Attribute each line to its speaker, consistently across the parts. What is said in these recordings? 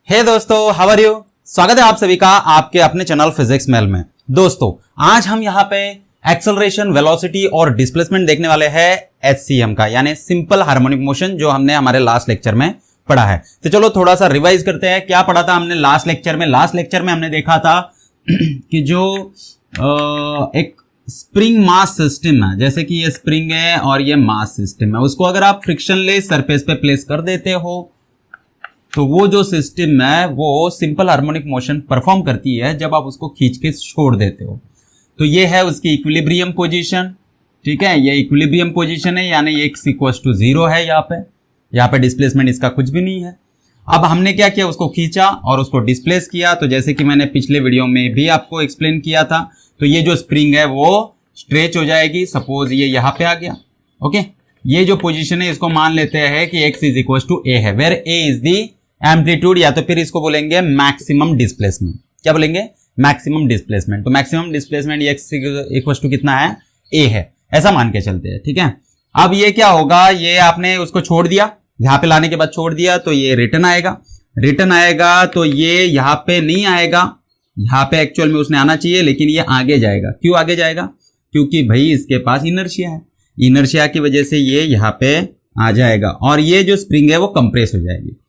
Speaker 1: हे दोस्तों, how are you. स्वागत है आप सभी का आपके अपने चैनल फिजिक्स मेल में। दोस्तों, आज हम यहाँ पे एक्सेलरेशन, वेलोसिटी और डिस्प्लेसमेंट देखने वाले हैं एचसीएम का, यानी सिंपल हार्मोनिक मोशन, जो हमने हमारे लास्ट लेक्चर में पढ़ा है। तो चलो थोड़ा सा रिवाइज करते हैं, क्या पढ़ा था हमने लास्ट लेक्चर में। लास्ट लेक्चर में हमने देखा था कि जो एक स्प्रिंग मास सिस्टम है, जैसे कि ये स्प्रिंग है और ये मास सिस्टम है, उसको अगर आप फ्रिक्शनलेस सरफेस पे प्लेस कर देते हो तो वो जो सिस्टम है वो सिंपल हार्मोनिक मोशन परफॉर्म करती है जब आप उसको खींच के छोड़ देते हो। तो ये है उसकी इक्विलिब्रियम पोजीशन। ठीक है, ये इक्विलिब्रियम पोजीशन है, यानी x इक्वल्स टू 0 है। यहाँ पे डिस्प्लेसमेंट इसका कुछ भी नहीं है। अब हमने क्या किया, उसको खींचा और उसको डिस्प्लेस किया। तो जैसे कि मैंने पिछले वीडियो में भी आपको एक्सप्लेन किया था, तो ये जो स्प्रिंग है वो स्ट्रेच हो जाएगी। सपोज ये यहाँ पे आ गया। ओके, ये जो पोजीशन है इसको मान लेते हैं कि x is equal to a है, where a is the amplitude, या तो फिर इसको बोलेंगे मैक्सिमम डिस्प्लेसमेंट। क्या बोलेंगे? Maximum displacement. तो maximum displacement x equal to कितना है? a है, ऐसा मान के चलते हैं। ठीक है, अब ये क्या होगा, ये आपने उसको छोड़ दिया, यहाँ पे लाने के बाद छोड़ दिया, तो ये रिटर्न आएगा। रिटर्न आएगा तो ये यहाँ पे नहीं आएगा, यहाँ पे एक्चुअल में उसने आना चाहिए, लेकिन ये आगे जाएगा। क्यों आगे जाएगा? क्योंकि भाई इसके पास इनर्शिया है, इनर्शिया की वजह से ये यहाँ पे आ जाएगा और ये जो स्प्रिंग है वो कंप्रेस हो जाएगी।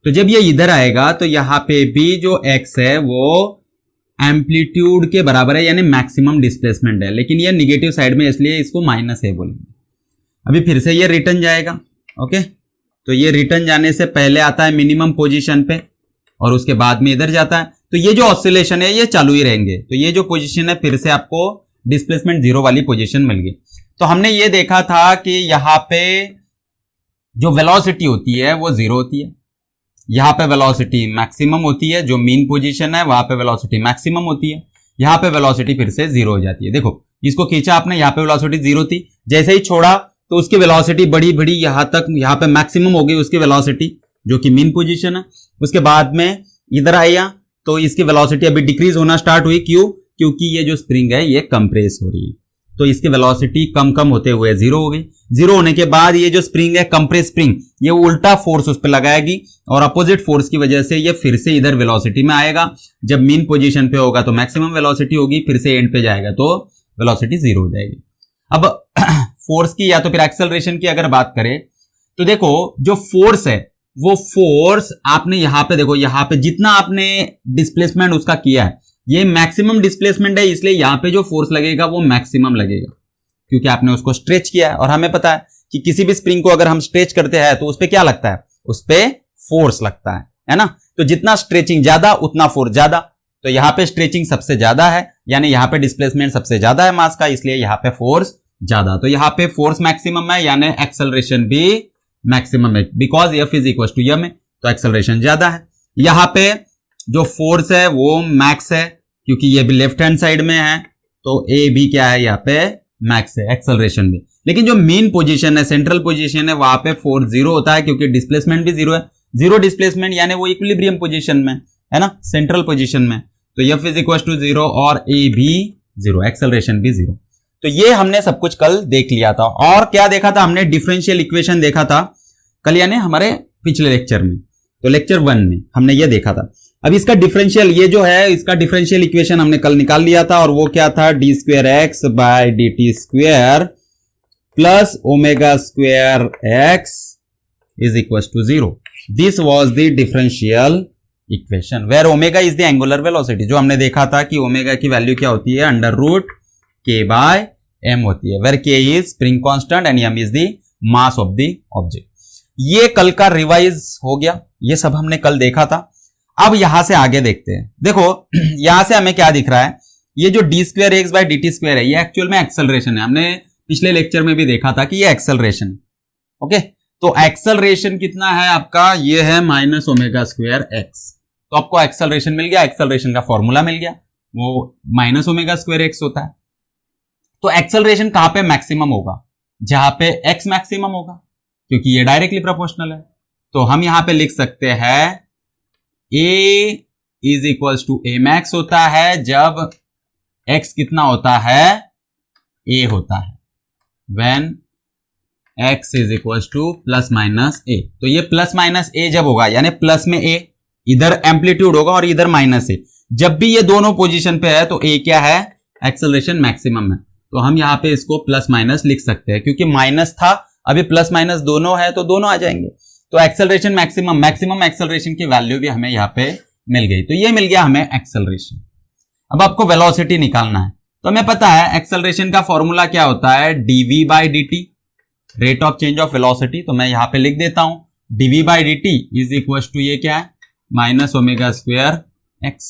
Speaker 1: तो जब ये इधर आएगा तो यहाँ पे भी जो x है वो एम्पलीट्यूड के बराबर है, यानी मैक्सिमम डिस्प्लेसमेंट है, लेकिन ये निगेटिव साइड में, इसलिए इसको माइनस है बोलेंगे। अभी फिर से ये रिटर्न जाएगा। ओके, तो ये रिटर्न जाने से पहले आता है मिनिमम पोजीशन पे और उसके बाद में इधर जाता है। तो ये जो ऑसिलेशन है ये चालू ही रहेंगे। तो ये जो पोजीशन है फिर से आपको डिस्प्लेसमेंट 0 वाली पोजीशन मिल गई। तो हमने ये देखा था कि यहाँ पे जो वेलोसिटी होती है वो 0 होती है, यहाँ पे वेलोसिटी मैक्सिमम होती है, जो मीन पोजीशन है वहां पे वेलोसिटी मैक्सिमम होती है, यहाँ पे वेलोसिटी फिर से 0 हो जाती है। देखो, इसको खींचा आपने, यहाँ पे वेलोसिटी 0 थी, जैसे ही छोड़ा तो उसकी वेलोसिटी बढ़ी बढ़ी यहाँ तक, यहाँ पे मैक्सिमम हो गई उसकी वेलोसिटी, जो कि मीन पोजीशन है। उसके बाद में इधर आया तो इसकी वेलोसिटी अभी डिक्रीज होना स्टार्ट हुई। क्यों? क्योंकि ये जो स्प्रिंग है ये कंप्रेस हो रही है, तो इसकी वेलोसिटी कम कम होते हुए 0 हो गई। 0 होने के बाद ये जो स्प्रिंग है, कंप्रेस स्प्रिंग, ये उल्टा फोर्स उस पर लगाएगी और अपोजिट फोर्स की वजह से ये फिर से इधर वेलोसिटी में आएगा। जब मीन पोजीशन पे होगा तो मैक्सिमम वेलोसिटी होगी, फिर से एंड पे जाएगा तो वेलोसिटी 0 हो जाएगी। अब फोर्स की या तो फिर एक्सेलरेशन की अगर बात करें तो देखो, जो फोर्स है वो फोर्स आपने यहाँ पे देखो, यहाँ पे जितना आपने डिस्प्लेसमेंट उसका किया है ये मैक्सिमम डिस्प्लेसमेंट है, इसलिए यहां पे जो फोर्स लगेगा वो मैक्सिमम लगेगा, क्योंकि आपने उसको स्ट्रेच किया है। और हमें पता है कि किसी भी स्प्रिंग को अगर हम स्ट्रेच करते हैं तो उस पे क्या लगता है? उस पे फोर्स लगता है ना। तो जितना स्ट्रेचिंग ज्यादा उतना फोर्स ज्यादा। तो यहाँ पे स्ट्रेचिंग सबसे ज्यादा है, यानी यहाँ पे डिस्प्लेसमेंट सबसे ज्यादा है मास का, इसलिए यहाँ पे फोर्स ज्यादा। तो यहाँ पे फोर्स मैक्सिमम है, यानी एक्सेलरेशन भी मैक्सिमम है, because F is equal to m है, तो एक्सेलरेशन ज्यादा है। यहाँ पे जो फोर्स है वो मैक्स है, क्योंकि ये भी लेफ्ट हैंड साइड में है, तो ए भी क्या है, यहाँ पे मैक्स है, एक्सेलरेशन भी। लेकिन जो मेन पोजीशन है, सेंट्रल पोजीशन है, वहां पे फोर्स 0 होता है, क्योंकि डिस्प्लेसमेंट भी 0 है। 0 डिस्प्लेसमेंट यानी वो इक्विलिब्रियम पोजीशन में है ना, सेंट्रल पोजीशन में। तो एफ इज इक्वल टू 0 और ए भी 0, एक्सेलरेशन भी 0। तो ये हमने सब कुछ कल देख लिया था। और क्या देखा था हमने? डिफरेंशियल इक्वेशन देखा था कल, यानी हमारे पिछले लेक्चर में। तो लेक्चर 1 में हमने ये देखा था। अब इसका डिफरेंशियल, ये जो है इसका डिफरेंशियल इक्वेशन हमने कल निकाल लिया था, और वो क्या था? D square x by d t square plus omega square x is equal to 0। This was the differential equation where omega is the angular velocity. जो हमने देखा था कि ओमेगा की वैल्यू क्या होती है? Under root k by m होती है, where k is spring constant and m is the mass of the object. ये कल का रिवाइज हो गया, ये सब हमने कल देखा था। अब यहां से आगे देखते हैं। देखो, यहां से हमें क्या दिख रहा है? ये जो d square x by d t square है, ये एक्चुअल में एक्सेलरेशन है। हमने पिछले लेक्चर में भी देखा था कि ये एक्सेलरेशन। ओके, तो एक्सेलरेशन कितना है आपका? ये है माइनस ओमेगा स्क्वेयर एक्स। तो आपको एक्सेलरेशन मिल गया, एक्सेलरेशन का फॉर्मूला मिल गया, वो माइनस ओमेगा स्क्वेयर एक्स होता है। तो एक्सेलरेशन कहां पे मैक्सिमम होगा? जहां पे एक्स मैक्सिमम होगा, क्योंकि ये डायरेक्टली प्रोपोर्शनल है। तो हम यहां पे लिख सकते हैं A is equal to a max होता है जब x कितना होता है? a होता है, when x is equal to plus minus A. तो ये प्लस माइनस ए जब होगा, यानी प्लस में a, इधर एम्पलीट्यूड होगा और इधर माइनस है। जब भी ये दोनों पोजीशन पे है तो ए क्या है, एक्सेलरेशन मैक्सिमम है। तो हम यहाँ पे इसको प्लस माइनस लिख सकते हैं, क्योंकि माइनस था, अभी प्लस माइनस दोनों है तो दोनों आ जाएंगे। तो एक्सेलरेशन मैक्सिमम एक्सेलरेशन की वैल्यू भी हमें यहाँ पे मिल गई। तो ये मिल गया हमें एक्सेलरेशन। अब आपको वेलोसिटी निकालना है। तो हमें पता है एक्सेलरेशन का फॉर्मूला क्या होता है, dv by dt, rate of change of velocity. तो मैं यहां पे लिख देता हूं dv by dt is equal to ये क्या है, माइनस ओमेगा स्क्वायर एक्स।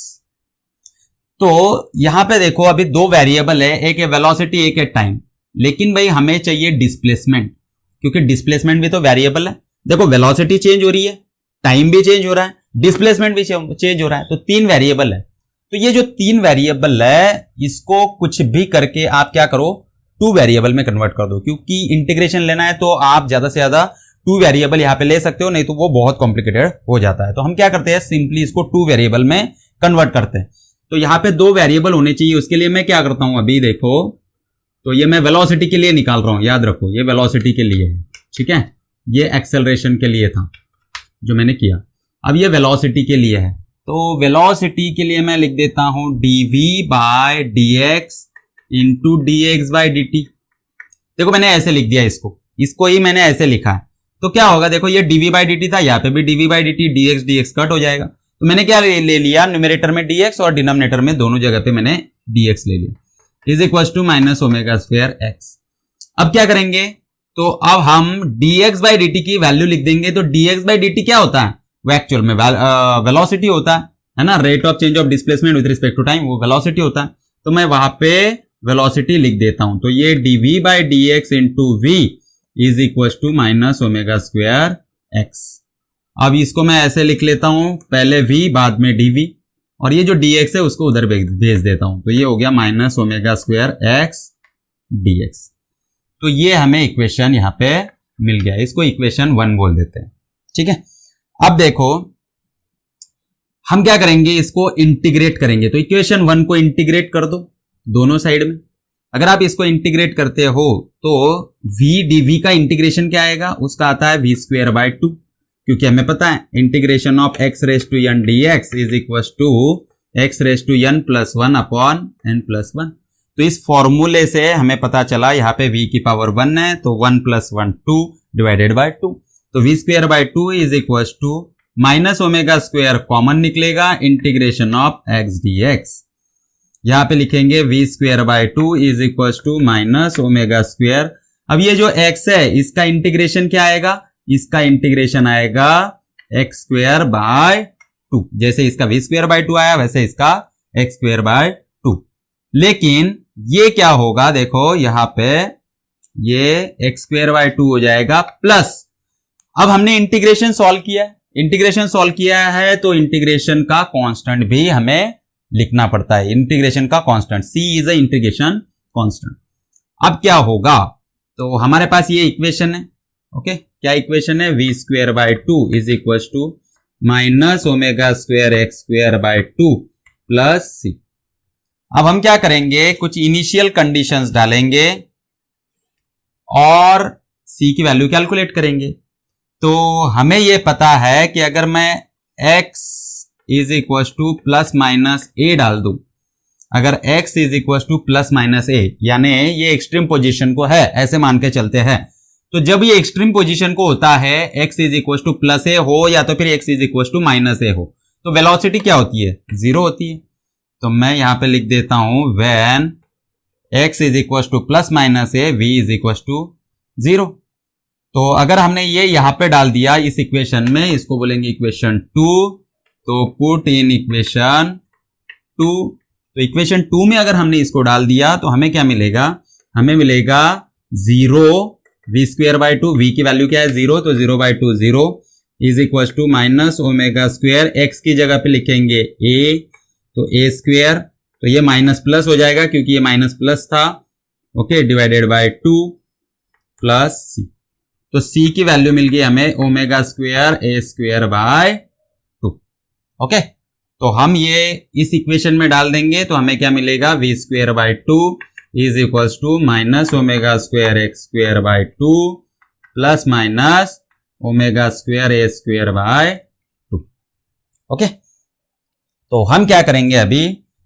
Speaker 1: तो यहां पे देखो अभी दो वेरिएबल है, एक है वेलोसिटी एक है टाइम, लेकिन भाई हमें चाहिए डिस्प्लेसमेंट, क्योंकि डिस्प्लेसमेंट भी तो वेरिएबल है। देखो वेलोसिटी चेंज हो रही है, टाइम भी चेंज हो रहा है, डिस्प्लेसमेंट भी चेंज हो रहा है, तो तीन वेरिएबल है। तो ये जो तीन वेरिएबल है इसको कुछ भी करके आप क्या करो, टू वेरिएबल में कन्वर्ट कर दो, क्योंकि इंटीग्रेशन लेना है तो आप ज्यादा से ज्यादा टू वेरिएबल यहां पे ले सकते हो, नहीं तो वो बहुत कॉम्प्लिकेटेड हो जाता है। तो हम क्या करते हैं, सिंपली इसको टू वेरिएबल में कन्वर्ट करते हैं। तो यहां पे दो वेरिएबल होने चाहिए, उसके लिए मैं क्या करता हूं, अभी देखो तो ये मैं वेलोसिटी के लिए निकाल रहा हूं, याद रखो ये वेलोसिटी के लिए है, ठीक है, ये एक्सेलरेशन के लिए था जो मैंने किया। अब ये वेलोसिटी के लिए है, तो वेलोसिटी के लिए मैं लिख देता हूं dv by dx into dx by dt। देखो मैंने ऐसे लिख दिया, इसको ही मैंने ऐसे लिखा है। तो क्या होगा, देखो ये dv बाय dt था, यहाँ पे भी dv by dt, dx cut हो जाएगा। तो मैंने क्या ले लिया, न्यूमरेटर में dx और डिनोमिनेटर में दोनों जगह पे मैंने dx ले लिया, is equal to minus omega square x. अब क्या करेंगे, तो अब हम dx बाय dt की वैल्यू लिख देंगे। तो dx बाय dt क्या होता है, वो एक्चुअल में वेलोसिटी होता है ना, rate of change of displacement with respect to time, वो वेलोसिटी होता है। तो मैं वहां पे वेलोसिटी लिख देता हूं। तो ये dv by dx into v is equal to minus omega square x. अब इसको मैं ऐसे लिख लेता हूं, पहले v बाद में dv, और ये जो dx है उसको उधर भेज देता हूं। तो ये हो गया minus omega square x dx। तो ये हमें इक्वेशन यहां पे मिल गया, इसको इक्वेशन 1 बोल देते हैं, ठीक है। अब देखो हम क्या करेंगे, इसको इंटीग्रेट करेंगे। तो इक्वेशन 1 को इंटीग्रेट कर दो दोनों साइड में। अगर आप इसको इंटीग्रेट करते हो तो v dv का इंटीग्रेशन क्या आएगा, उसका आता है v स्क्वायर बाय 2, क्योंकि हमें पता है integration of x raise to n dx is equal to x raise to n plus 1 upon n plus 1। तो इस फॉर्मूले से हमें पता चला यहाँ पे v की पावर 1 है, तो 1 प्लस 1 2 डिवाइडेड बाय 2। तो v square by 2 is equal to minus omega square common निकलेगा, इंटीग्रेशन ऑफ x dx। यहां पे लिखेंगे v square by 2 is equal to minus omega square. अब ये जो x है इसका इंटीग्रेशन क्या आएगा, इसका इंटीग्रेशन आएगा x स्क्वायर बाय 2। जैसे इसका v स्क्वायर बाय 2 आया वैसे इसका x स्क्वायर बाय 2। लेकिन ये क्या होगा, देखो यहां पे ये x स्क्वायर बाय 2 हो जाएगा प्लस, अब हमने इंटीग्रेशन सॉल्व किया है, तो इंटीग्रेशन का कांस्टेंट भी हमें लिखना पड़ता है। इंटीग्रेशन का constant c is a integration constant. अब क्या होगा, तो हमारे पास ये इक्वेशन है, ओके, क्या इक्वेशन है, v square by 2 is equal to minus omega square x square by 2 plus c। अब हम क्या करेंगे, कुछ इनिशियल कंडीशंस डालेंगे और c की वैल्यू कैलकुलेट करेंगे। तो हमें यह पता है कि अगर मैं x is equal to plus minus a डाल दूं, अगर x is equal to plus minus a, यानी ये एक्सट्रीम पोजीशन को है ऐसे मान के चलते हैं, तो जब ये एक्सट्रीम पोजीशन को होता है x is equal to plus a हो या तो फिर x is equal to minus a हो, तो वेलोसिटी क्या होती है, 0 होती है। तो मैं यहां पे लिख देता हूं when x is equal to plus minus a v is equal to 0। तो अगर हमने ये यहां पे डाल दिया इस इक्वेशन में, इसको बोलेंगे इक्वेशन 2। तो पुट इन इक्वेशन 2। तो इक्वेशन 2 में अगर हमने इसको डाल दिया तो हमें क्या मिलेगा, हमें मिलेगा 0 v स्क्वायर बाय 2, v की वैल्यू क्या है 0, तो 0 by 2 0 is equal to minus omega square, x की जगह पे लिखेंगे a, तो a स्क्वायर, तो ये माइनस प्लस हो जाएगा क्योंकि ये माइनस प्लस था, okay, divided by 2 plus c। तो c की वैल्यू मिल गई हमें omega square a square by 2, okay. तो हम ये इस इक्वेशन में डाल देंगे तो हमें क्या मिलेगा, v square by 2 is equal to minus omega square x square by 2 plus minus omega square a square by 2। Okay, तो हम क्या करेंगे, अभी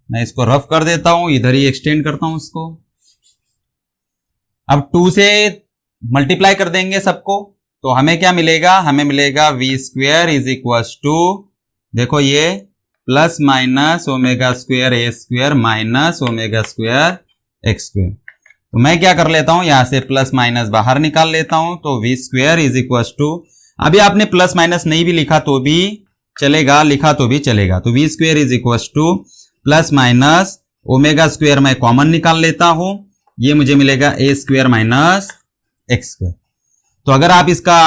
Speaker 1: मैं इसको रफ कर देता हूं, इधर ही एक्सटेंड करता हूं इसको। अब 2 से मल्टीप्लाई कर देंगे सबको, तो हमें क्या मिलेगा, हमें मिलेगा V square is equal to, देखो ये plus minus omega square A square minus omega square X square. तो मैं क्या कर लेता हूं, यहां से प्लस माइनस बाहर निकाल लेता हूं, तो v square is equal to, अभी आपने प्लस माइनस नहीं भी लिखा तो भी चलेगा, लिखा तो भी चलेगा, तो v square is equal to plus minus omega square मैं कॉमन निकाल लेता हूं, ये मुझे मिलेगा a square minus x square. तो अगर आप इसका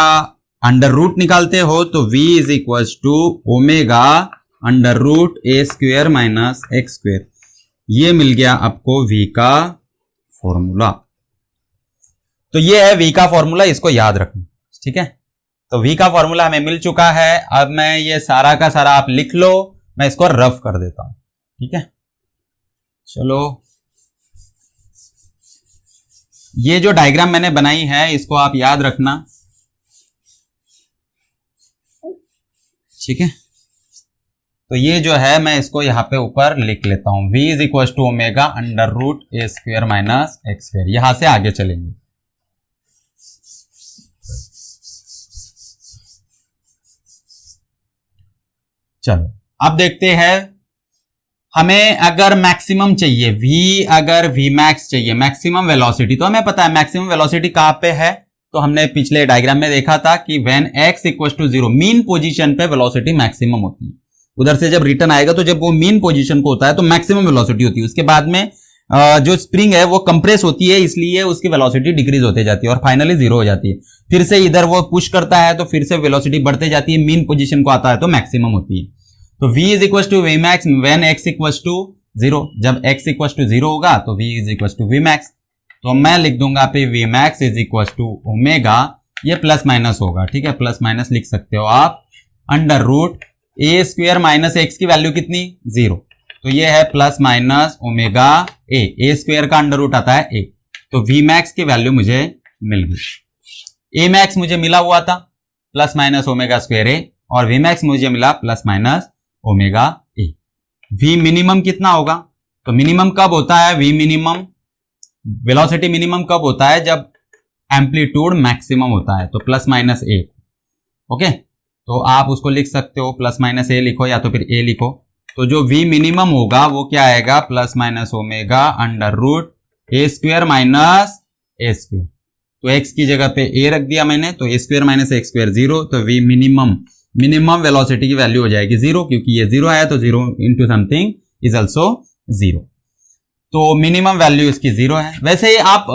Speaker 1: अंडर रूट निकालते हो तो v is equal to omega under root A square minus x square, ये मिल गया आपको v का फॉर्मूला। तो ये है v का फॉर्मूला, इसको याद रखना, ठीक है। तो v का फॉर्मूला हमें मिल चुका है। अब मैं ये सारा का सारा आप लिख लो, मैं इसको रफ कर देता हूं, ठीक है। चलो, ये जो डायग्राम मैंने बनाई है इसको आप याद रखना, ठीक है। तो ये जो है मैं इसको यहां पे ऊपर लिख लेता हूं, v is equal to omega under root A square minus x square. यहां से आगे चलेंगे। चलो अब देखते हैं, हमें अगर मैक्सिमम चाहिए अगर v मैक्स चाहिए, मैक्सिमम वेलोसिटी, तो हमें पता है मैक्सिमम वेलोसिटी कहां पे है, तो हमने पिछले डायग्राम में देखा था कि when x equal to 0, mean position पे वेलोसिटी मैक्सिमम होती है। उधर से जब रिटर्न आएगा तो जब वो मीन पोजीशन को होता है तो मैक्सिमम वेलोसिटी होती है, उसके बाद में जो स्प्रिंग है वो कंप्रेस होती है, इसलिए उसकी वेलोसिटी डिक्रीज होते जाती है और फाइनली 0 हो जाती है। फिर से इधर वो पुश करता है तो फिर से वेलोसिटी बढ़ते जाती है, मीन पोजीशन को आता है तो मैक्सिमम होती है। तो v is equal to V max when x equal to 0, जब x इक्वल टू 0 होगा तो v is equal to V max. तो मैं लिख दूंगा पे V max is equal to omega, ये प्लस माइनस होगा, ठीक है, प्लस माइनस लिख सकते हो आप, अंडर रूट ए स्क्वेयर माइनस एक्स की वैल्यू कितनी 0, तो ये है plus minus omega A square का अंडर रूट आता है ए, तो वी मैक्स की वैल्यू मुझे मिल गई। ए मैक्स मुझे मिला हुआ था plus minus omega square A, और वी मैक्स मुझे मिला plus minus omega A. V minimum कितना होगा, तो मिनिमम कब होता है, वी मिनिमम वेलोसिटी मिनिमम कब होता है, जब एम्पलीट्यूड मैक्सिमम होता है, तो प्लस माइनस ए। ओके, तो आप उसको लिख सकते हो, प्लस माइनस ए लिखो या तो फिर ए लिखो। तो जो वी मिनिमम होगा वो क्या आएगा, plus minus omega under root A square minus A square. तो एक्स की जगह पे ए रख दिया मैंने, तो A square minus x square 0, तो वी मिनिमम वेलोसिटी की वैल्यू हो जाएगी 0, क्योंकि ये 0 आया तो 0 इंटू समथिंग इज ऑल्सो 0, तो मिनिमम वैल्यू इसकी 0 है। वैसे ही आप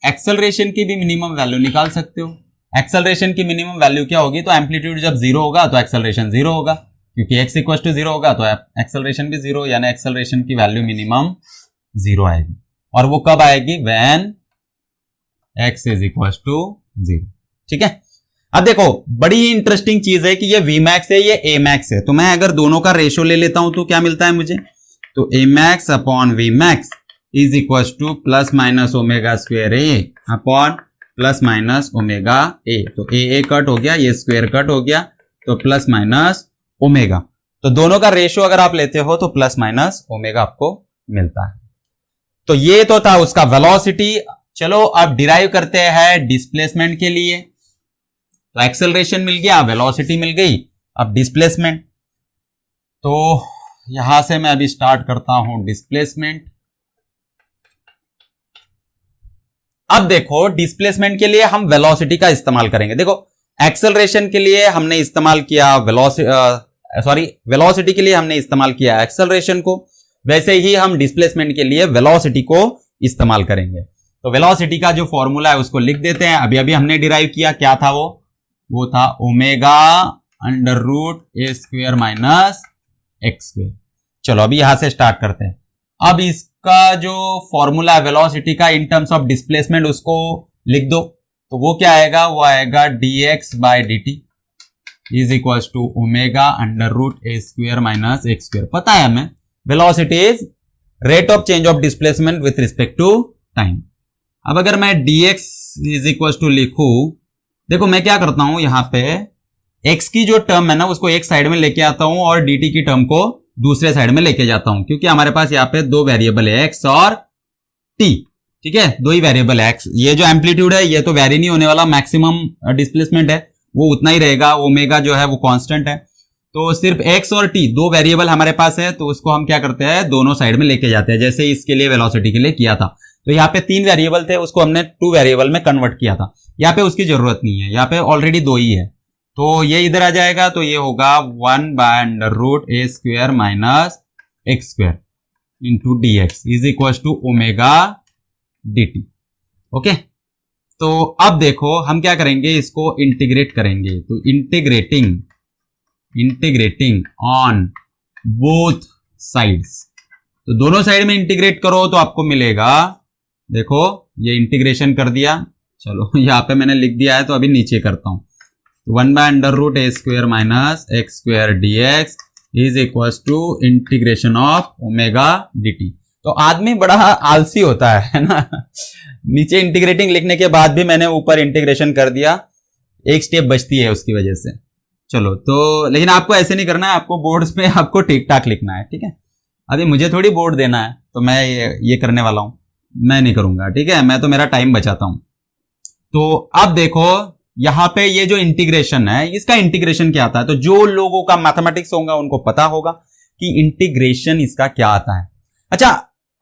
Speaker 1: एक्सेलरेशन की भी मिनिमम वैल्यू निकाल सकते हो। एक्सेलरेशन की मिनिमम वैल्यू क्या होगी, तो एम्पलीट्यूड जब 0 होगा तो एक्सेलरेशन 0 होगा, क्योंकि x इक्वल टू 0 होगा तो एक्सेलरेशन भी 0, यानी एक्सेलरेशन की वैल्यू मिनिमम 0 आएगी। और वो कब आएगी, when x is equal to 0, ठीक है। अब देखो बड़ी इंटरेस्टिंग चीज है कि ये v मैक्स है, ये a मैक्स है, तो मैं अगर दोनों का रेशियो ले लेता हूं तो क्या मिलता है मुझे, तो a max upon v max is equal to plus minus omega square a upon plus minus omega a। तो a कट हो गया, ये स्क्वेयर कट हो गया, तो प्लस माइनस ओमेगा। तो दोनों का रेशियो अगर आप लेते हो तो प्लस माइनस ओमेगा आपको मिलता है। तो ये तो था उसका वेलोसिटी। चलो अब डिराइव करते हैं डिस्प्लेसमेंट के लिए। तो एक्सेलरेशन मिल गया, वेलोसिटी मिल गई, अब डिस्प्लेसमेंट। तो यहां से मैं अभी स्टार्ट करता हूं डिस्प्लेसमेंट। अब देखो डिस्प्लेसमेंट के लिए हम वेलोसिटी का इस्तेमाल करेंगे। देखो एक्सेलरेशन के लिए हमने इस्तेमाल किया वेलोसिटी के लिए हमने इस्तेमाल किया एक्सेलरेशन को, वैसे ही हम डिस्प्लेसमेंट के लिए वेलोसिटी को इस्तेमाल करेंगे। तो वेलोसिटी का जो फॉर्मूला है उसको लिख देते हैं। अभी अभी हमने डिराइव किया, क्या था वो था ओमेगा अंडर रूट ए स्क्वेयर माइनस एक्स स्क्वेयर। चलो अभी यहां से स्टार्ट करते हैं। अब इसका जो फॉर्मूला है वेलोसिटी का इन टर्म्स ऑफ डिस्प्लेसमेंट उसको लिख दो। तो वो क्या आएगा, वो आएगा dx by dt is equal to omega under root A square minus x square. पता है हमें velocity is rate of change of displacement with respect to time. अब अगर मैं dx इज इक्वल टू लिखूं, देखो मैं क्या करता हूं, यहां पे x की जो टर्म है ना उसको एक साइड में लेके आता हूं और dt की टर्म को दूसरे साइड में लेके जाता हूं, क्योंकि हमारे पास यहाँ पे दो वेरिएबल है x और t। ठीक है, दो ही वेरिएबल है। x ये जो एम्पलीट्यूड है ये तो वेरी नहीं होने वाला, मैक्सिमम डिस्प्लेसमेंट है वो उतना ही रहेगा, ओमेगा जो है वो कांस्टेंट है। तो सिर्फ x और t दो वेरिएबल हमारे पास है, तो उसको हम क्या करते हैं दोनों साइड में लेके जाते हैं, जैसे इसके लिए वेलोसिटी के लिए किया था। तो यहाँ पे तीन वेरिएबल थे, उसको हमने टू वेरिएबल में कन्वर्ट किया था। यहाँ पे उसकी जरूरत नहीं है, यहाँ पे ऑलरेडी दो ही है, तो ये इधर आ जाएगा। तो ये होगा 1/√a² minus x² into dx is equal to omega dt। Okay, तो अब देखो हम क्या करेंगे, इसको इंटीग्रेट करेंगे। तो इंटीग्रेटिंग ऑन बोथ साइड्स, तो दोनों साइड में इंटीग्रेट करो तो आपको मिलेगा, देखो ये इंटीग्रेशन कर दिया, चलो यहाँ पे मैंने लिख दिया है तो अभी नीचे करता हूं। 1/√a² minus x² dx is equal to integration of omega dt। तो आदमी बड़ा आलसी होता है ना नीचे इंटीग्रेटिंग लिखने के बाद भी मैंने ऊपर इंटीग्रेशन कर दिया, एक स्टेप बचती है उसकी वजह से। चलो तो लेकिन आपको ऐसे नहीं करना है, आपको बोर्ड्स पे आपको ठीक ठाक लिखना है। ठीक है, अभी मुझे थोड़ी बोर्ड देना है तो मैं ये करने वाला हूं, मैं नहीं करूंगा। ठीक है, मैं तो मेरा टाइम बचाता हूं। तो अब देखो यहां पे ये जो इंटीग्रेशन है इसका इंटीग्रेशन क्या आता है, तो जो लोगों का मैथमेटिक्स होगा उनको पता होगा कि इंटीग्रेशन इसका क्या आता है। अच्छा,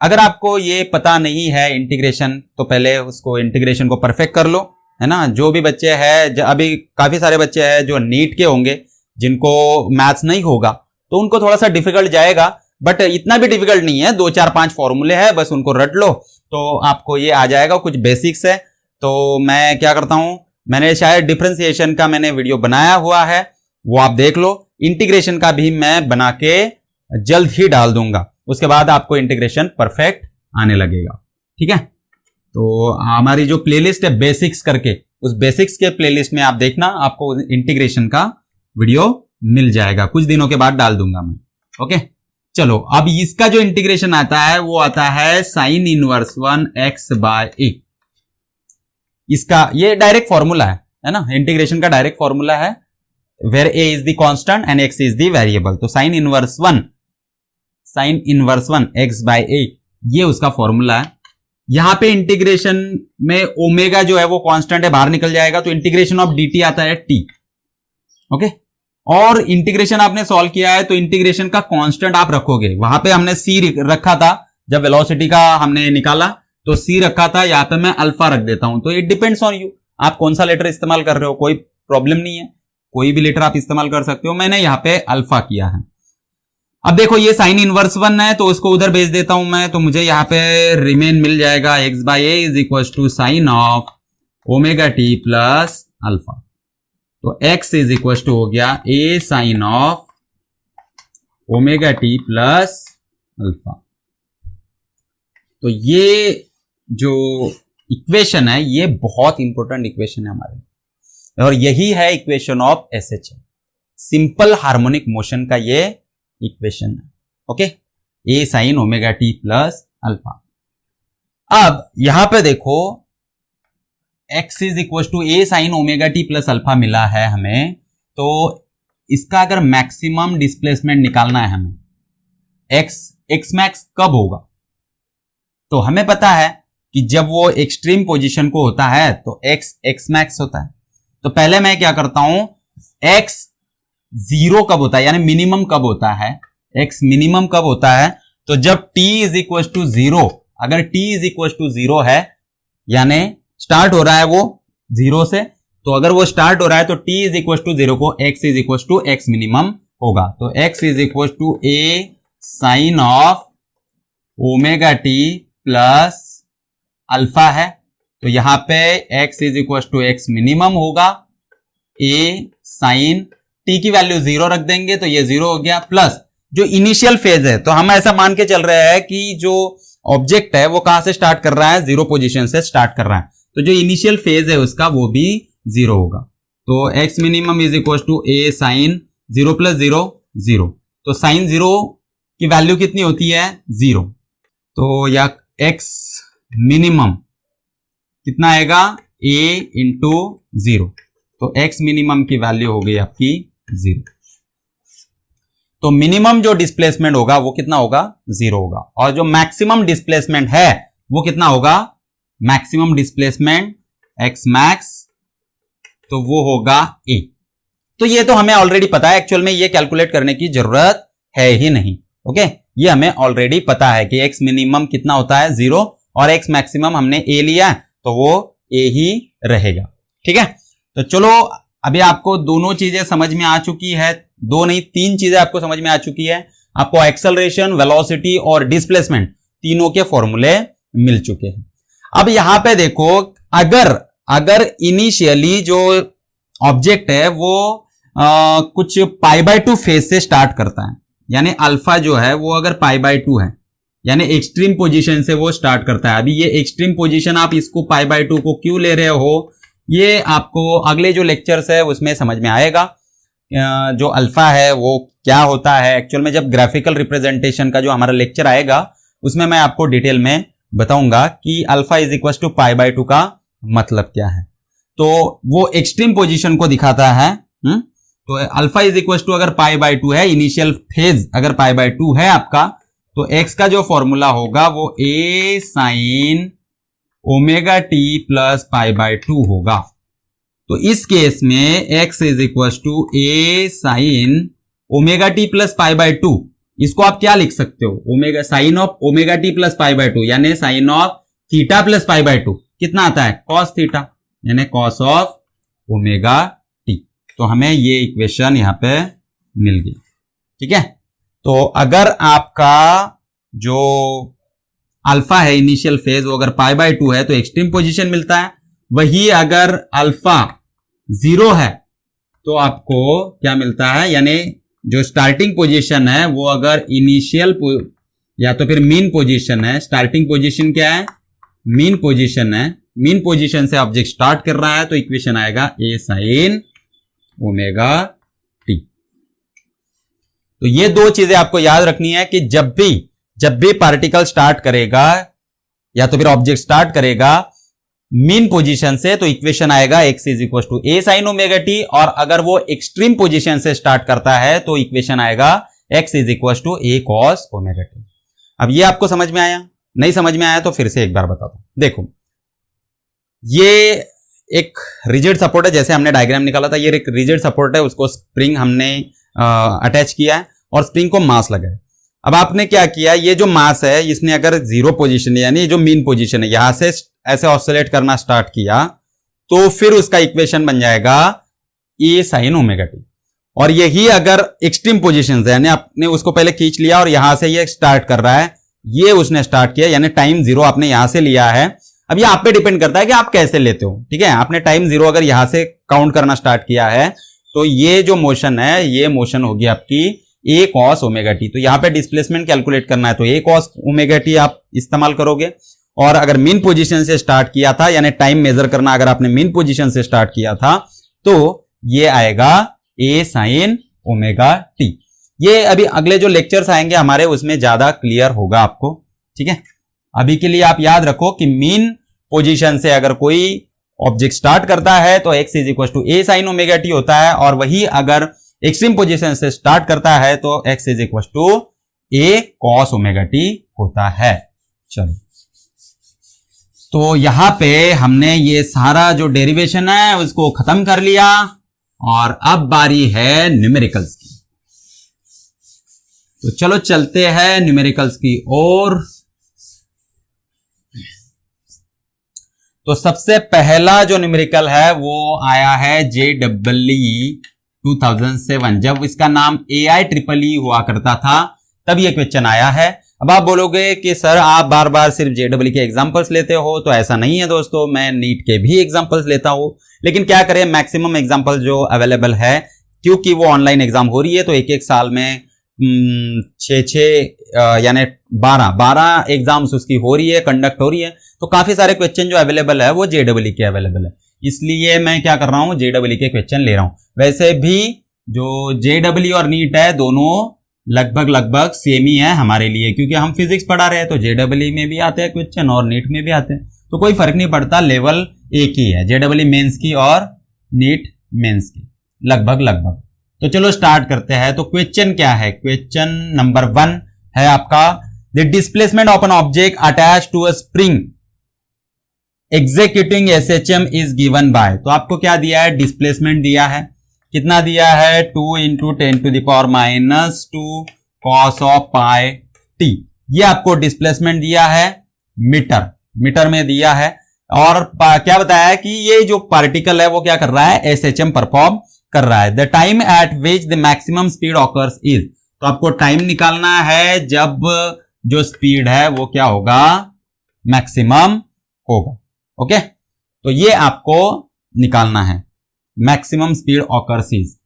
Speaker 1: अगर आपको ये पता नहीं है इंटीग्रेशन, तो पहले उसको इंटीग्रेशन को परफेक्ट कर लो, है ना। जो भी बच्चे हैं, अभी काफी सारे बच्चे हैं जो नीट के होंगे, जिनको मैथ्स नहीं होगा तो उनको थोड़ा सा डिफिकल्ट जाएगा, बट इतना भी डिफिकल्ट नहीं है। 2 4 5 फॉर्मूले हैं, बस उनको रट लो तो आपको ये आ जाएगा। कुछ बेसिक्स है, तो मैं क्या करता हूं, मैंने शायद डिफरेंशिएशन का मैंने वीडियो बनाया हुआ है, वो आप देख लो। इंटीग्रेशन का भी मैं बना के जल्द ही डाल दूंगा, उसके बाद आपको इंटीग्रेशन परफेक्ट आने लगेगा। ठीक है, तो हमारी जो प्लेलिस्ट है बेसिक्स करके, उस बेसिक्स के प्लेलिस्ट में आप देखना, आपको इंटीग्रेशन का वीडियो मिल जाएगा, कुछ दिनों के बाद डाल दूंगा मैं। ओके, चलो अब इसका जो इंटीग्रेशन आता है वो आता है sin इनवर्स 1x/a। इसका ये डायरेक्ट फॉर्मूला है ना, इंटीग्रेशन का डायरेक्ट फॉर्मूला है, where a is the constant and x is the variable. तो sin इनवर्स 1 x/a ये उसका फॉर्मूला है। यहां पे इंटीग्रेशन में ओमेगा जो है वो कांस्टेंट है, बाहर निकल जाएगा, तो इंटीग्रेशन ऑफ dt आता है t। ओके, और इंटीग्रेशन आपने सॉल्व किया है तो इंटीग्रेशन का कांस्टेंट आप रखोगे, वहां पे हमने c रखा था जब वेलोसिटी का हमने निकाला, तो c रखा था, यहां पे मैं अल्फा रख देता हूं। तो इट डिपेंड्स ऑन यू, आप कौन सा लेटर इस्तेमाल कर रहे हो, कोई प्रॉब्लम नहीं है, कोई भी लेटर आप इस्तेमाल कर सकते हो। मैंने यहां पे अल्फा किया है। अब देखो ये साइन इनवर्स 1 है तो उसको उधर भेज देता हूं मैं, तो मुझे यहां पे रिमेन मिल जाएगा x/a is equal to sine of omega T plus alpha. तो x इज इक्वल टू हो गया a sine of omega T plus alpha. तो ये जो इक्वेशन है ये बहुत इंपॉर्टेंट इक्वेशन है हमारे, और यही है equation of SHM, simple harmonic motion का ये इक्वेशन है। Okay, a sine omega T plus alpha. अब यहां पे देखो x is equal to a sine omega T plus alpha मिला है हमें, तो इसका अगर मैक्सिमम डिस्प्लेसमेंट निकालना है हमें, x मैक्स कब होगा, तो हमें पता है कि जब वो एक्सट्रीम पोजीशन को होता है तो x मैक्स होता है। तो पहले मैं क्या करता हूं, x 0 कब होता है, यानी मिनिमम कब होता है, x मिनिमम कब होता है, तो जब t इज इक्वल टू 0, अगर t इज इक्वल टू 0 है, यानी स्टार्ट हो रहा है वो 0 से, तो अगर वो स्टार्ट हो रहा है तो t इज इक्वल टू 0 को x is equal to x minimum होगा। तो x is equal to a sine of omega T plus alpha है, तो यहां पे x is equal to x minimum होगा, a साइन t की वैल्यू 0 रख देंगे तो ये 0 हो गया, प्लस जो इनिशियल फेज है, तो हम ऐसा मान के चल रहे हैं कि जो ऑब्जेक्ट है वो कहां से स्टार्ट कर रहा है, 0 पोजीशन से स्टार्ट कर रहा है, तो जो इनिशियल फेज है उसका वो भी 0 होगा। तो x minimum is equal to a sine 0 plus 0 0, तो साइन 0 की वैल्यू कितनी होती है 0, तो या x मिनिमम कितना आएगा a इंटू 0, तो x मिनिमम की वैल्यू हो गई आपकी 0। तो मिनिमम जो डिस्प्लेसमेंट होगा वो कितना होगा, 0 होगा। और जो मैक्सिमम डिस्प्लेसमेंट है वो कितना होगा, मैक्सिमम डिस्प्लेसमेंट x मैक्स, तो वो होगा a। तो ये तो हमें ऑलरेडी पता है, एक्चुअल में ये कैलकुलेट करने की जरूरत है ही नहीं। ओके, ये हमें ऑलरेडी पता है कि x मिनिमम कितना होता है 0 और x मैक्सिमम हमने a लिया है तो वो a ही रहेगा। ठीक है, तो चलो अभी आपको दोनों चीजें समझ में आ चुकी है, दो नहीं 3 चीजें आपको समझ में आ चुकी है। आपको एक्सेलरेशन, वेलोसिटी और डिस्प्लेसमेंट तीनों के फॉर्मूले मिल चुके हैं। अब यहां पे देखो, अगर इनिशियली जो ऑब्जेक्ट है वो कुछ π/2 फेज से स्टार्ट करता है, यानी अल्फा जो है वो अगर π/2 है, यानी एक्सट्रीम पोजीशन से वो स्टार्ट करता है। अभी ये एक्सट्रीम पोजीशन, आप इसको π/2 को क्यों ले रहे हो, ये आपको अगले जो लेक्चर्स है उसमें समझ में आएगा। जो अल्फा है वो क्या होता है एक्चुअल में, जब ग्राफिकल रिप्रेजेंटेशन का जो हमारा लेक्चर आएगा उसमें मैं आपको डिटेल में बताऊंगा कि अल्फा इज इक्वल टू π/2 का मतलब क्या है। तो वो एक्सट्रीम पोजीशन को दिखाता है। तो अल्फा इज इक्वल टू अगर π/2 है, इनिशियल फेज अगर π/2 है आपका, तो x का जो फॉर्मूला होगा वो a sin ωt प्लस π/2 होगा। तो इस केस में x is equal to a sin ωt प्लस π/2, इसको आप क्या लिख सकते हो, ओमेगा साइन ऑफ ωt प्लस π/2 यानी साइन ऑफ थीटा प्लस π/2 कितना आता है, cos थीटा, यानी cos ऑफ ωt। तो हमें ये इक्वेशन यहां पे मिल गई। ठीक है, तो अगर आपका जो अल्फा है इनिशियल फेज वो अगर π/2 है तो एक्सट्रीम पोजीशन मिलता है, वही अगर अल्फा 0 है तो आपको क्या मिलता है, यानी जो स्टार्टिंग पोजीशन है वो अगर इनिशियल या तो फिर मीन पोजीशन है। स्टार्टिंग पोजीशन क्या है, मीन पोजीशन है, मीन पोजीशन से ऑब्जेक्ट स्टार्ट कर रहा है तो इक्वेशन आएगा a sin ωt। तो ये दो चीजें आपको याद रखनी है कि जब भी पार्टिकल स्टार्ट करेगा या तो फिर ऑब्जेक्ट स्टार्ट करेगा मीन पोजीशन से तो इक्वेशन आएगा x is equal to a sin ωt, और अगर वो एक्सट्रीम पोजीशन से स्टार्ट करता है तो इक्वेशन आएगा x is equal to a cos ωt। अब ये आपको समझ में आया, नहीं समझ में आया तो फिर से एक बार बताता हूं। देखो, ये एक रिजिड सपोर्ट है, जैसे हमने डायग्राम निकाला था, ये एक रिजिड सपोर्ट है, उसको स्प्रिंग हमने अटैच किया है और स्प्रिंग को मास लगा है। अब आपने क्या किया, ये जो मास है इसने अगर 0 पोजीशन यानी जो मीन पोजीशन है यहां से ऐसे ऑसिलेट करना स्टार्ट किया तो फिर उसका इक्वेशन बन जाएगा a sin ωt। और यही अगर एक्सट्रीम पोजीशन है, यानी आपने उसको पहले खींच लिया और यहां से ये स्टार्ट कर रहा है, ये उसने स्टार्ट किया, यानी टाइम 0 आपने यहां से लिया है। अब ये आप पे डिपेंड करता है कि आप कैसे लेते हो। ठीक है, आपने टाइम 0 अगर यहां से काउंट करना स्टार्ट किया है तो ये जो मोशन है ये मोशन होगी आपकी a cos ωt। तो यहां पे डिस्प्लेसमेंट कैलकुलेट करना है तो a cos ωt आप इस्तेमाल करोगे। और अगर मीन पोजीशन से स्टार्ट किया था, यानी टाइम मेजर करना अगर आपने मीन पोजीशन से स्टार्ट किया था तो ये आएगा a sin ωt। ये अभी अगले जो लेक्चर्स आएंगे हमारे उसमें ज्यादा क्लियर होगा आपको। ठीक है, अभी के लिए आप याद रखो कि मीन पोजीशन से अगर कोई ऑब्जेक्ट स्टार्ट करता है तो x is equal to a sin ωt होता है, और वही अगर एक्सट्रीम पोजीशन से स्टार्ट करता है तो x is equal to a cos ωt होता है। चलो, तो यहां पे हमने ये सारा जो डेरिवेशन है उसको खत्म कर लिया और अब बारी है न्यूमेरिकल्स की। तो चलो चलते हैं न्यूमेरिकल्स की ओर। तो सबसे पहला जो न्यूमेरिकल है वो आया है JEE 2007, जब इसका नाम AIEEE हुआ करता था तब ये क्वेश्चन आया है। अब आप बोलोगे कि सर आप बार बार सिर्फ JEE के एग्जांपल्स लेते हो, तो ऐसा नहीं है दोस्तों, मैं नीट के भी एग्जांपल्स लेता हूं, लेकिन क्या करें, मैक्सिमम एग्जांपल जो अवेलेबल है, क्योंकि वो ऑनलाइन एग्जाम हो रही है तो एक साल में 6 यानी 12 एग्जाम्स उसकी हो रही है, कंडक्ट हो रही है, तो काफी सारे क्वेश्चन जो अवेलेबल है वो JEE के अवेलेबल है, इसलिए मैं क्या कर रहा हूं, JEE के क्वेश्चन ले रहा हूं। वैसे भी जो JEE और नीट है दोनों लगभग सेम ही है हमारे लिए, क्योंकि हम फिजिक्स पढ़ा रहे हैं तो JEE में भी आते हैं क्वेश्चन और नीट में भी आते हैं, तो कोई फर्क नहीं पड़ता, लेवल एक ही है, JEE मेंस की और नीट मेंस की, लगभग लगभग। तो चलो स्टार्ट करते हैं। तो क्वेश्चन क्या है? क्वेश्चन नंबर 1 है आपका, the displacement of an object attach to a spring executing SHM is given by. तो आपको क्या दिया है? डिस्प्लेसमेंट दिया है। कितना दिया है? 2 × 10⁻⁻2 cos ऑफ पाई टी। ये आपको डिस्प्लेसमेंट दिया है मीटर में दिया है। और क्या बताया है कि ये जो पार्टिकल है वो क्या कर रहा है? SHM परफॉर्म कर रहा है। The time eight which the maximum speed occurs is. तो आपको टाइम निकालना है जब जो स्पीड है वो क्या होगा? मैक्सिमम होगा। ओके, तो ये आपको निकालना है, मैक्सिमम स्पीड ऑकर्स इज।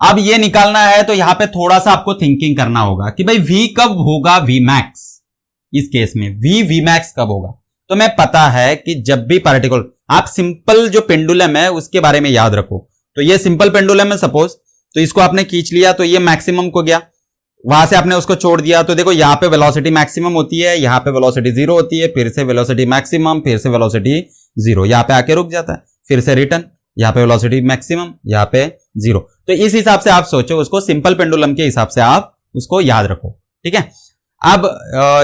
Speaker 1: अब ये निकालना है तो यहां पे थोड़ा सा आपको थिंकिंग करना होगा कि भाई v कब होगा? v max। इस केस में v max कब होगा? तो मैं पता है कि जब भी पार्टिकल, आप सिंपल जो पेंडुलम है उसके बारे में याद रखो। तो ये सिंपल पेंडुलम है सपोज, तो इसको आपने खींच लिया तो ये मैक्सिमम को गया, वहां से आपने उसको छोड़ दिया। तो देखो यहां पे वेलोसिटी मैक्सिमम होती है, यहां पे वेलोसिटी 0 होती है, फिर से वेलोसिटी मैक्सिमम, फिर से वेलोसिटी 0, यहां पे आके रुक जाता है, फिर से रिटर्न, यहां पे वेलोसिटी मैक्सिमम, यहां पे 0। तो इस हिसाब से आप सोचो उसको, सिंपल पेंडुलम के हिसाब से आप उसको याद रखो, ठीक है। अब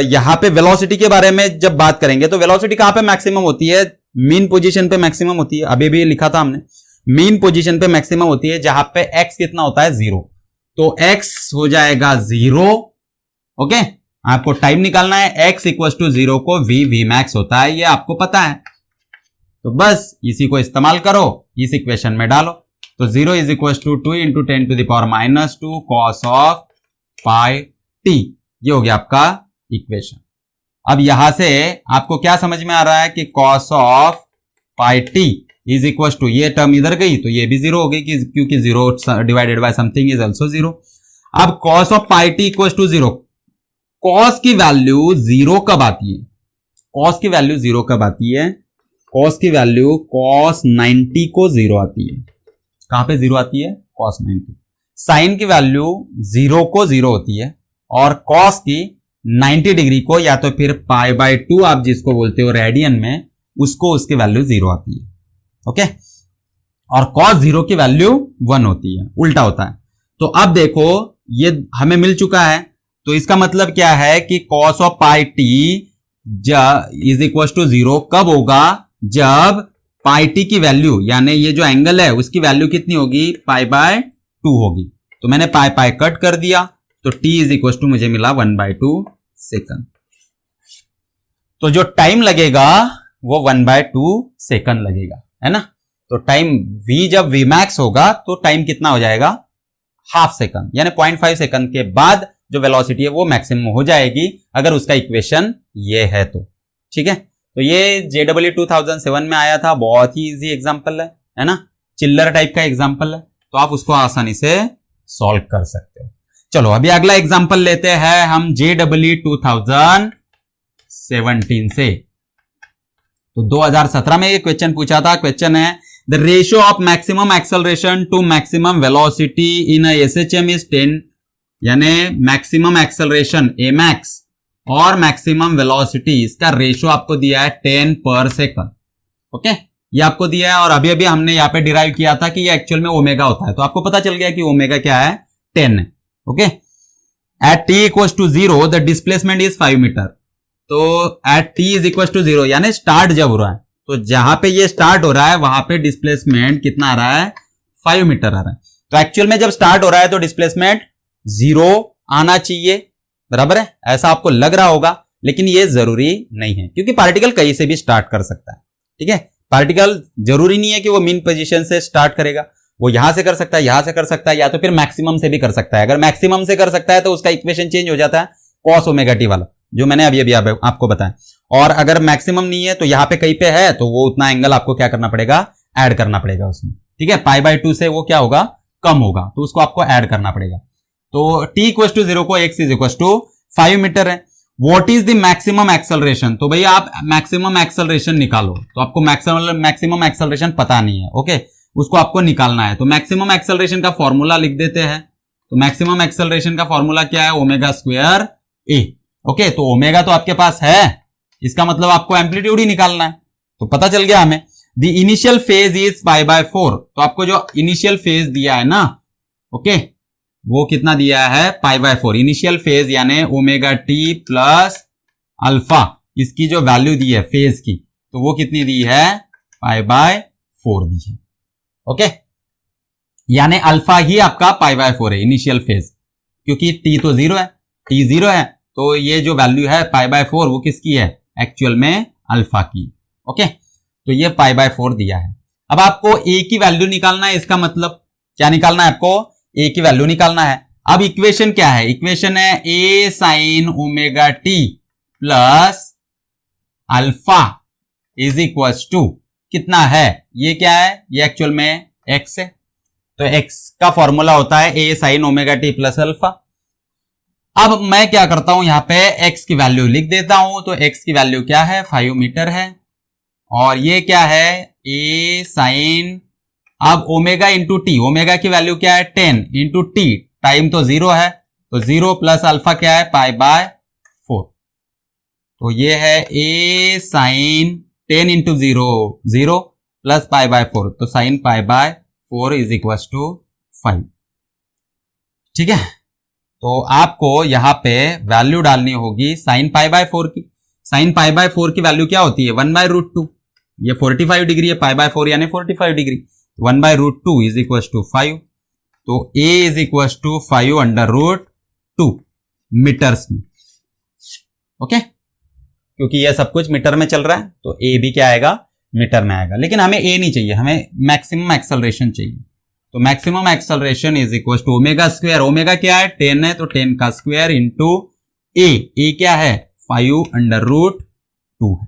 Speaker 1: यहां पे वेलोसिटी के बारे में जब बात करेंगे तो वेलोसिटी कहां पे मैक्सिमम होती है? मीन पोजीशन पे मैक्सिमम होती है। अभी भी लिखा था हमने, मीन पोजीशन पे मैक्सिमम होती है जहां पे x कितना होता है? 0। तो x हो जाएगा 0। ओके, आपको टाइम निकालना है, x = 0 को v max होता है, ये आपको पता है। तो बस इसी को इस्तेमाल करो, इस इक्वेशन में डालो। तो 0 = 2 × 10⁻⁻2 cos ऑफ पाई टी। ये हो गया आपका इक्वेशन। अब यहां से आपको क्या समझ में आ रहा है कि cos of pi T is equal to, ये टर्म इधर गई तो ये भी 0 हो गई, क्योंकि 0 divided by something is also 0। अब cos of pi T equal to 0। cos की वैल्यू 0 कब आती है? cos की वैल्यू 0 कब आती है? cos की वैल्यू cos 90 को 0 आती है। कहां पे 0 आती है? cos 90। sin की वैल्यू 0 को 0 होती है, और cos की 90 डिग्री को, या तो फिर π/2 आप जिसको बोलते हो रेडियन में, उसको उसकी वैल्यू 0 आती है। ओके, और cos 0 की वैल्यू 1 होती है, उल्टा होता है। तो अब देखो ये हमें मिल चुका है, तो इसका मतलब क्या है कि cos of pi T is equal to 0 कब होगा? जब पाई टी की वैल्यू, यानी ये जो एंगल है उसकी वैल्यू कितनी होगी? π/2 होगी। तो मैंने पाई कट कर दिया, तो t इज इक्वल टू मुझे मिला 1/2 सेकंड। तो जो टाइम लगेगा वो 1/2 सेकंड लगेगा, है ना। तो टाइम v जब v max होगा तो टाइम कितना हो जाएगा? हाफ सेकंड, यानी 0.5 सेकंड के बाद जो वेलोसिटी है वो मैक्सिमम हो जाएगी, अगर उसका इक्वेशन ये है तो, ठीक है। तो ये JEE 2007 में आया था, बहुत ही इजी एग्जांपल है ना, चिल्लर टाइप का एग्जांपल है, तो आप उसको आसानी से सॉल्व कर सकते हो। चलो अभी अगला एग्जांपल लेते हैं हम JEE 2017 से। तो 2017 में ये क्वेश्चन पूछा था। क्वेश्चन है, the ratio of maximum acceleration to maximum velocity in SHM is 10, यानी मैक्सिमम एक्सेलरेशन Amax और मैक्सिमम वेलोसिटी, इसका रेशियो आपको दिया है 10 पर सेकंड। ओके, ये आपको दिया है, और अभी अभी हमने यहाँ पे डिराइव किया था कि ये एक्चुअल में ओमेगा होता है, तो आपको पता चल गया कि ओमेगा क्या है? 10 है। Okay, at t = 0 the displacement is 5 metre. तो एट t = 0 यानी स्टार्ट जब हो रहा है, तो जहां पे ये स्टार्ट हो रहा है वहां पे डिस्प्लेसमेंट कितना आ रहा है? 5 मीटर आ रहा है। तो एक्चुअल में जब स्टार्ट हो रहा है तो डिस्प्लेसमेंट 0 आना चाहिए, बराबर है, ऐसा आपको लग रहा होगा, लेकिन ये जरूरी नहीं है, क्योंकि पार्टिकल कहीं से भी स्टार्ट कर सकता है, ठीक है। पार्टिकल जरूरी नहीं है कि वो मीन पोजीशन से स्टार्ट करेगा, वो यहां से कर सकता है, यहां से कर सकता है, या तो फिर मैक्सिमम से भी कर सकता है। अगर मैक्सिमम से कर सकता है तो उसका इक्वेशन चेंज हो जाता है, cos ओमेगा टी वाला, जो मैंने अभी आपको बताया। और अगर मैक्सिमम नहीं है तो यहाँ पे कहीं पे है, तो वो उतना एंगल आपको क्या करना पड़ेगा? ऐड करना पड़ेगा उसमें, ठीक है। π/2 से वो क्या होगा? कम होगा, तो उसको आपको ऐड करना पड़ेगा। तो t = 0 को x = 5 मीटर है। What is the maximum acceleration? तो भैया आप मैक्सिमम एक्सेलरेशन निकालो, तो आपको मैक्सिमम एक्सेलरेशन पता नहीं है, ओके, उसको आपको निकालना है। तो मैक्सिमम एक्सेलरेशन का फॉर्मूला लिख देते हैं। तो मैक्सिमम एक्सेलरेशन का फॉर्मूला क्या है? ω² a। ओके, तो ओमेगा तो आपके पास है, इसका मतलब आपको एम्पलीट्यूड ही निकालना है, तो पता चल गया हमें। द इनिशियल फेज इज π/4, तो आपको जो इनिशियल फेज दिया है ना, ओके, वो कितना दिया है π/4 इनिशियल फेज, यानी ओमेगा टी प्लस अल्फा, इसकी जो वैल्यू दी है फेज की, तो वो कितनी दी है π/4 दी है, ओके, यानी अल्फा ही आपका π/4 है इनिशियल फेज, क्योंकि टी तो जीरो है, टी जीरो है, तो ये जो वैल्यू है π/4 वो किसकी है, एक्चुअल में अल्फा की, ओके, तो ये π/4 दिया है। अब आपको ए की वैल्यू निकालना है, इसका मतलब क्या निकालना है, आपको ए की वैल्यू निकालना है। अब इक्वेशन क्या है, इक्वेशन है A sine omega T plus alpha is equal to कितना है, ये क्या है, ये एक्चुअल में एक्स है, तो एक्स का फॉर्मूला होता है A sine omega T plus alpha. अब मैं क्या करता हूं, यहां पे एक्स की वैल्यू लिख देता हूं, तो एक्स की वैल्यू क्या है 5 मीटर है, और ये क्या है ए साइन, अब ओमेगा इंटू टी, ओमेगा की वैल्यू क्या है 10 इंटू टी, टाइम तो जीरो है, तो 0 प्लस अल्फा क्या है π/4, तो ये है ए साइन 10 इंटू 0 प्लस π/4, तो साइन π/4 इज इक्वल टू 5, ठीक है। तो आपको यहां पे वैल्यू डालनी होगी साइन π/4 की, साइन π/4 की वैल्यू क्या होती है 1/√2, ये 45 डिग्री है, π/4 यानी 45 डिग्री, 1/√2 इज इक्वल टू 5, तो a is equal to 5/√2 metres में, ओके, क्योंकि ये सब कुछ मीटर में चल रहा है, तो a भी क्या आएगा मीटर में आएगा, लेकिन हमें a नहीं चाहिए, हमें मैक्सिमम एक्सेलरेशन चाहिए, तो maximum acceleration is equal to omega square, ओमेगा क्या है 10 है, तो 10 का स्क्वायर इंटू ए क्या है 5/√2 है,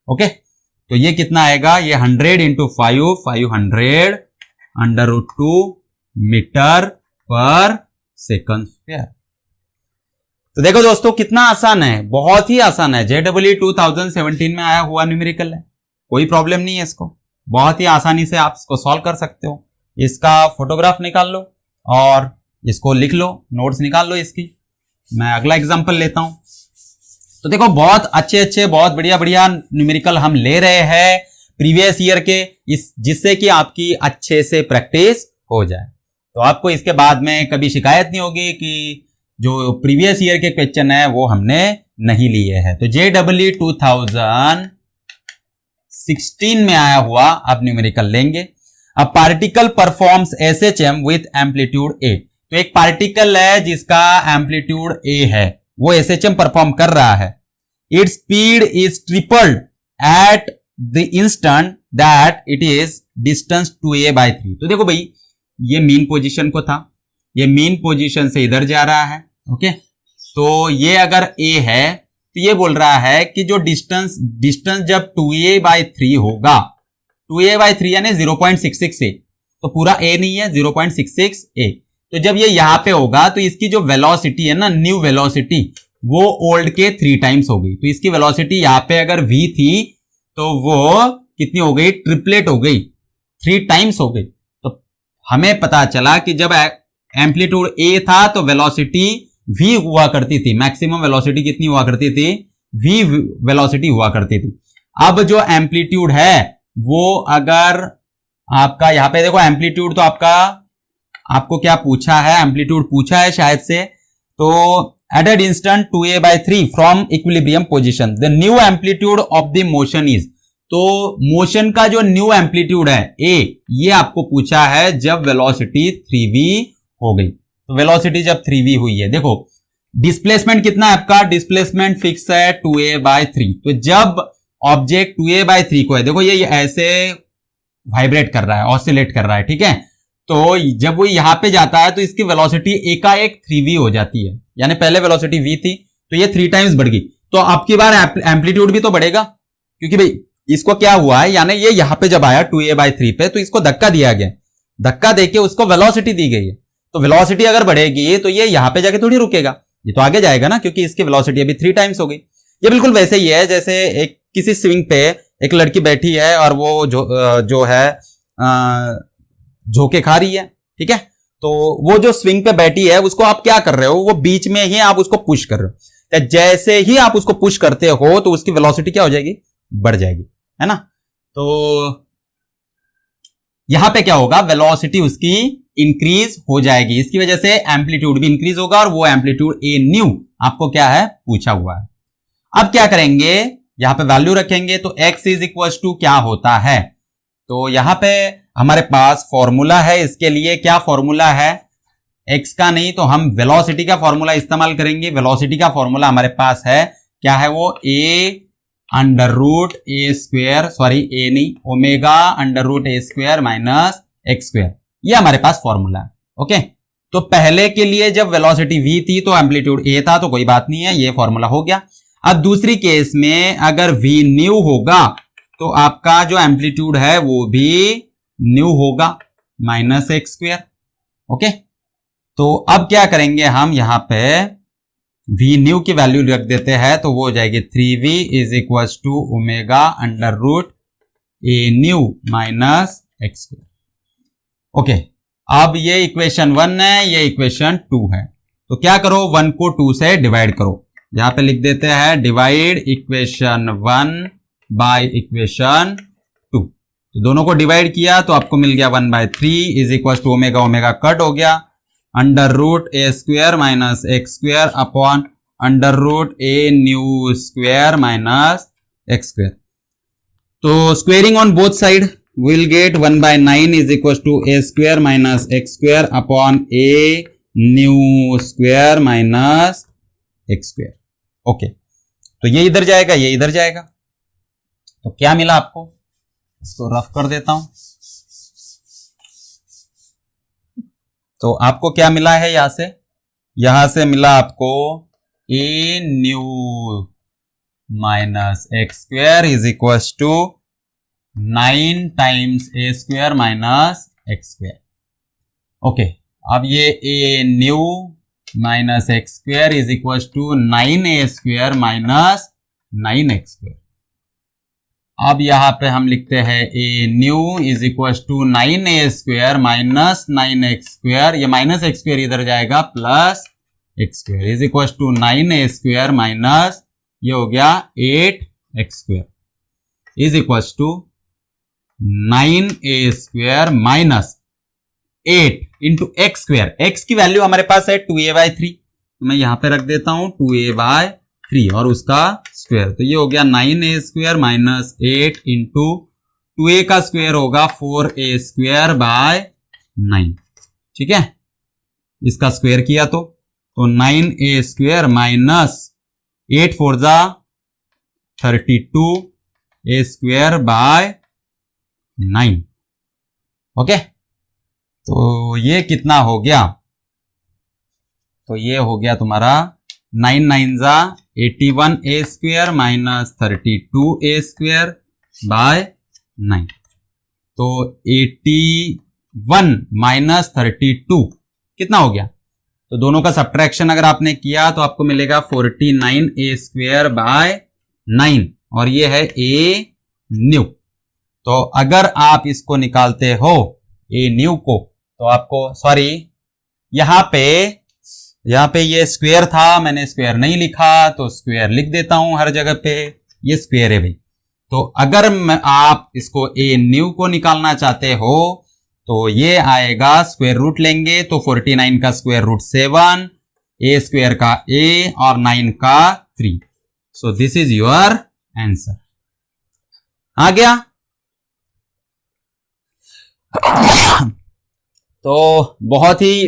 Speaker 1: ओके, तो ये कितना आएगा, ये 100 इंटू 500/√2 मीटर पर सेकंड स्क्वायर। तो देखो दोस्तों कितना आसान है, बहुत ही आसान है, JEE 2017 में आया हुआ न्यूमेरिकल है, कोई प्रॉब्लम नहीं है, इसको बहुत ही आसानी से आप इसको सॉल्व कर सकते हो। इसका फोटोग्राफ निकाल लो और इसको लिख लो, नोट्स निकाल लो इसकी। मैं अगला एग्जांपल लेता हूं। तो देखो बहुत अच्छे बहुत बढ़िया न्यूमेरिकल हम ले रहे हैं प्रीवियस ईयर के, इस जिससे कि आपकी अच्छे से प्रैक्टिस हो जाए, तो आपको इसके बाद में कभी शिकायत नहीं होगी कि जो प्रीवियस ईयर के क्वेश्चन है वो हमने नहीं लिए हैं। तो JEE 2016 में आया हुआ अब न्यूमेरिकल लेंगे। अब particle performs SHM with amplitude A, तो एक पार्टिकल है जिसका एम्पलीट्यूड A है, वो SHM परफॉर्म कर रहा है। Its speed is tripled at the instant that it is distance 2a/3। तो देखो भाई ये मीन पोजीशन को था, ये मीन पोजीशन से इधर जा रहा है, ओके, तो ये अगर A है तो ये बोल रहा है कि जो डिस्टेंस जब 2a/3 होगा, 2a/3 यानी 0.66a, तो पूरा A नहीं है 0.66a, तो जब ये यहां पे होगा तो इसकी जो वेलोसिटी है ना, न्यू वेलोसिटी, वो ओल्ड के 3 टाइम्स हो गई। तो इसकी वेलोसिटी यहां पे अगर v थी तो वो कितनी हो गई, ट्रिपलेट हो गई, 3 टाइम्स हो गई। तो हमें पता चला कि जब एम्पलीट्यूड A था तो वेलोसिटी v हुआ करती थी, मैक्सिमम वेलोसिटी कितनी हुआ करती थी, v वेलोसिटी हुआ करती थी। अब जो एम्पलीट्यूड है वो अगर आपका यहां पे देखो एम्पलीट्यूड, तो आपको क्या पूछा है, एम्पलीट्यूड पूछा है शायद से, तो at an instant 2a/3 from equilibrium position the new amplitude of the motion is, तो मोशन का जो न्यू एम्पलीट्यूड है a, ये आपको पूछा है जब वेलोसिटी 3v हो गई। तो वेलोसिटी जब 3v हुई है, देखो डिस्प्लेसमेंट कितना है आपका, डिस्प्लेसमेंट फिक्स है 2a/3, तो जब ऑब्जेक्ट 2a/3 को है, देखो ये ऐसे वाइब्रेट कर रहा है, ऑसिलेट कर रहा है, ठीक है, तो जब वो यहां पे जाता है तो इसकी वेलोसिटी एकाएक 3v हो जाती है, यानी पहले वेलोसिटी v थी तो ये 3 टाइम्स बढ़ गई, तो अब की बार एम्पलीट्यूड भी तो बढ़ेगा, क्योंकि भाई इसको क्या हुआ है, यानी ये यहां पे जब आया 2a/3 पे तो इसको धक्का दिया गया, धक्का देके उसको वेलोसिटी दी गई है, तो वेलोसिटी अगर बढ़ेगी तो ये यहां पे जाके थोड़ी रुकेगा, ये तो आगे जाएगा ना, क्योंकि इसकी वेलोसिटी अभी 3 टाइम्स हो गई। ये बिल्कुल वैसे ही है जैसे एक किसी स्विंग पे एक लड़की बैठी है और वो जो है झोंके खा रही है, ठीक है, तो वो जो स्विंग पे बैठी है उसको आप क्या कर रहे हो, वो बीच में ही आप उसको पुश कर रहे हो, तो जैसे ही आप उसको पुश करते हो तो उसकी वेलोसिटी क्या हो जाएगी, बढ़ जाएगी, है ना। तो यहां पे क्या होगा, वेलोसिटी उसकी इंक्रीज हो जाएगी, इसकी वजह से एम्पलीट्यूड भी इंक्रीज होगा और वो एम्पलीट्यूड ए न्यू आपको क्या है पूछा हुआ है। अब क्या करेंगे, यहां पे वैल्यू रखेंगे तो x इज इक्वल टू क्या होता है, तो यहां पे हमारे पास फॉर्मूला है, इसके लिए क्या फॉर्मूला है, x का नहीं तो हम वेलोसिटी का फॉर्मूला इस्तेमाल करेंगे। वेलोसिटी का फॉर्मूला हमारे पास है, क्या है वो, a under root A square, sorry A नहीं, ओमेगा अंडर रूट ए स्क्वेयर माइनस एक्स स्क्वेयर, ये हमारे पास फॉर्मूला है। ओके, तो पहले के लिए जब वेलोसिटी v थी तो एम्पलीट्यूड a था, तो कोई बात नहीं है, ये फॉर्मूला हो गया। अब दूसरी केस में अगर v न्यू होगा तो आपका जो एम्पलीट्यूड है वो भी न्यू होगा, माइनस एक्स स्क्वेयर। ओके, तो अब क्या करेंगे हम, यहां पे v न्यू की वैल्यू रख देते हैं, तो वो हो जाएगी 3v is equal to omega under root A new minus x square. Okay, अब ये इक्वेशन 1 है, ये इक्वेशन 2 है, तो क्या करो, 1 को 2 से डिवाइड करो, यहां पे लिख देते हैं डिवाइड इक्वेशन 1 बाय इक्वेशन 2। तो दोनों को डिवाइड किया तो आपको मिल गया 1/3 is equal to omega, omega cut हो गया, under root A square minus x square upon under root A new square minus x square. तो squaring on both side will get 1/9 is equal to A square minus x square upon A new square minus x square. Okay, तो ये इधर जाएगा, ये इधर जाएगा, तो क्या मिला आपको, इसको रफ कर देता हूं। तो आपको क्या मिला है, यहां से मिला आपको A new minus x square is equal to 9 times A square minus x square. Okay, अब ये A new minus x square is equal to 9a square minus 9x square. अब यहां पे हम लिखते हैं A new is equal to 9a square minus 9x square, ये minus x square इधर जाएगा, plus X square is equal to 9a square minus ये हो गया 8x square is equal to 9a square minus 8 into X square. X की value हमारे पास है 2a/3, तो मैं यहां पे रख देता हूं 2a/3 और उसका स्क्वायर, तो ये हो गया 9a square minus 8 into 2a का स्क्वायर होगा 4a स्क्वायर बाय 9। ठीक है, इसका स्क्वायर किया तो 9a स्क्वायर माइनस 8 4 जा 32a स्क्वायर बाय 9। ओके, तो ये कितना हो गया, तो ये हो गया तुम्हारा 9 9 जा 81a square minus 32a square by 9। तो 81 माइनस 32 कितना हो गया, तो दोनों का सब्ट्रैक्शन अगर आपने किया तो आपको मिलेगा 49a स्क्वेयर बाय 9 और ये है a न्यू। तो अगर आप इसको निकालते हो a न्यू को, तो आपको सॉरी यहां पे ये स्क्वायर था, मैंने स्क्वायर नहीं लिखा तो स्क्वायर लिख देता हूं हर जगह पे, ये स्क्वायर है भाई। तो अगर आप इसको ए न्यू को निकालना चाहते हो तो ये आएगा, स्क्वायर रूट लेंगे तो 49 का स्क्वायर रूट 7, ए स्क्वायर का a और 9 का 3। So this is your answer. आ गया? तो बहुत ही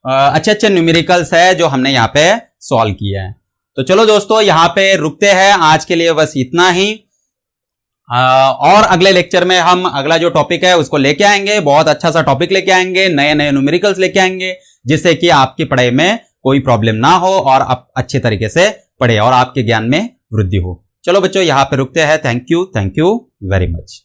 Speaker 1: अच्छे अच्छे न्यूमेरिकल्स है जो हमने यहाँ पे सॉल्व किया है। तो चलो दोस्तों यहाँ पे रुकते हैं, आज के लिए बस इतना ही। और अगले लेक्चर में हम अगला जो टॉपिक है उसको लेके आएंगे, बहुत अच्छा सा टॉपिक लेके आएंगे, नए नए न्यूमेरिकल्स लेके आएंगे, जिससे कि आपकी पढ़ाई में कोई प्रॉब्लम ना हो और आप अच्छे तरीके से पढ़े और आपके ज्ञान में वृद्धि हो। चलो बच्चों यहाँ पे रुकते हैं। Thank you very much.